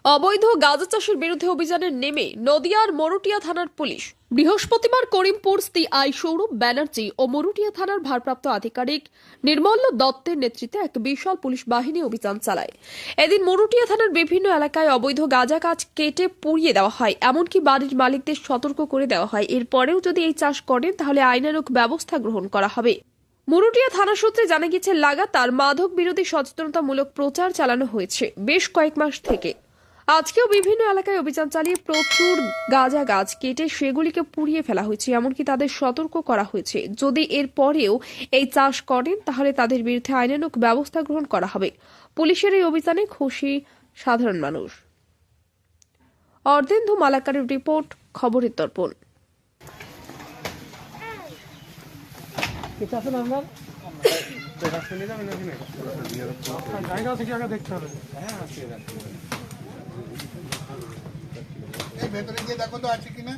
অবৈধ গাঁজা চাষের বিরুদ্ধে অভিযানে নেমে নদিয়ার মরুটিয়া থানার পুলিশ। বৃহস্পতিবার করিমপুর সিআই সৌরভ ব্যানার্জি ও মরুটিয়া থানার ভারপ্রাপ্ত আধিকারিক নির্মল্য দত্তের নেতৃত্বে এক বিশাল পুলিশ বাহিনী অভিযান চালায়। এদিন মরুটিয়া থানার বিভিন্ন এলাকায় অবৈধ গাঁজা গাছ কেটে পুড়িয়ে দেওয়া হয়, এমনকি বাড়ির মালিকদের সতর্ক করে দেওয়া হয় এরপরেও যদি এই চাষ করেন তাহলে আইনানুগ ব্যবস্থা গ্রহণ করা হবে। মরুটিয়া থানা সূত্রে জানা গেছে, লাগাতার মাদক বিরোধী সচেতনতামূলক প্রচার চালানো হয়েছে বেশ কয়েক মাস থেকে। আজকেও বিভিন্ন এলাকায় অভিযান চালিয়ে প্রচুর গাঁজা গাছ কেটে সেগুলিকে পুড়িয়ে ফেলা হয়েছে, এমনকি তাদের সতর্ক করা হয়েছে যদি এর পরেও এই চাষ করেন তাহলে তাদের বিরুদ্ধে আইনানুগ ব্যবস্থা গ্রহণ করা হবে। পুলিশের এই অভিযানে খুশি সাধারণ মানুষ। অর্ধেন্দু মালাকারের রিপোর্ট, খবরের দর্পণ। জায়গা থেকে আগে দেখতে হবে। এই ভেতরে গিয়ে দেখো তো আছে কিনা।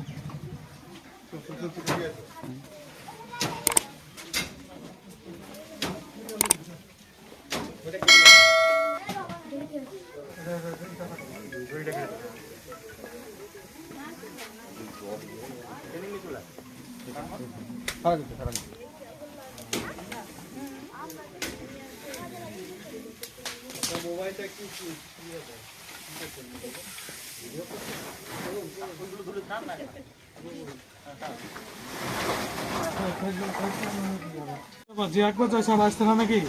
মোবাইলটা একটু যে একবার চাইছে আর আসতে না নাকি?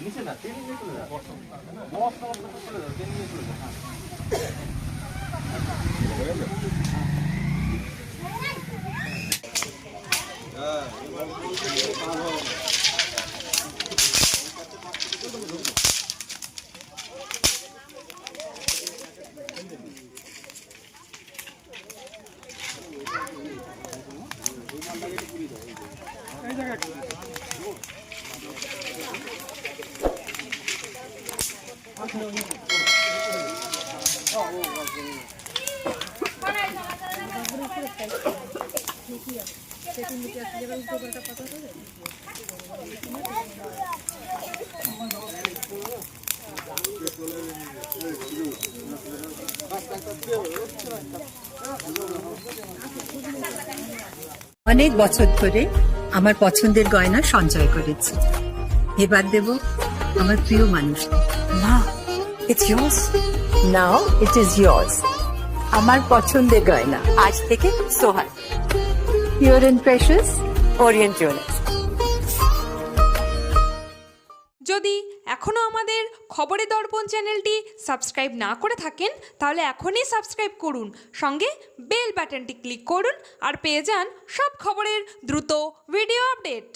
নিচে না তেল নিয়ে চলে যান, চলে যান, তেল নিয়ে চলে যান। এই জায়গা অনেক বছর ধরে আমার পছন্দের গয়না সঞ্চয় করেছি, এবার দেব আমার প্রিয় মানুষ। মা, it's yours. Now it is yours. আমার পছন্দের গয়না আজ থেকে Sohan, pure and precious Orient Jewellers. যদি এখনও আমাদের খবরের দর্পণ চ্যানেলটি সাবস্ক্রাইব না করে থাকেন তাহলে এখনই সাবস্ক্রাইব করুন, সঙ্গে বেল বাটনটি ক্লিক করুন আর পেয়ে যান সব খবরের দ্রুত ভিডিও আপডেট।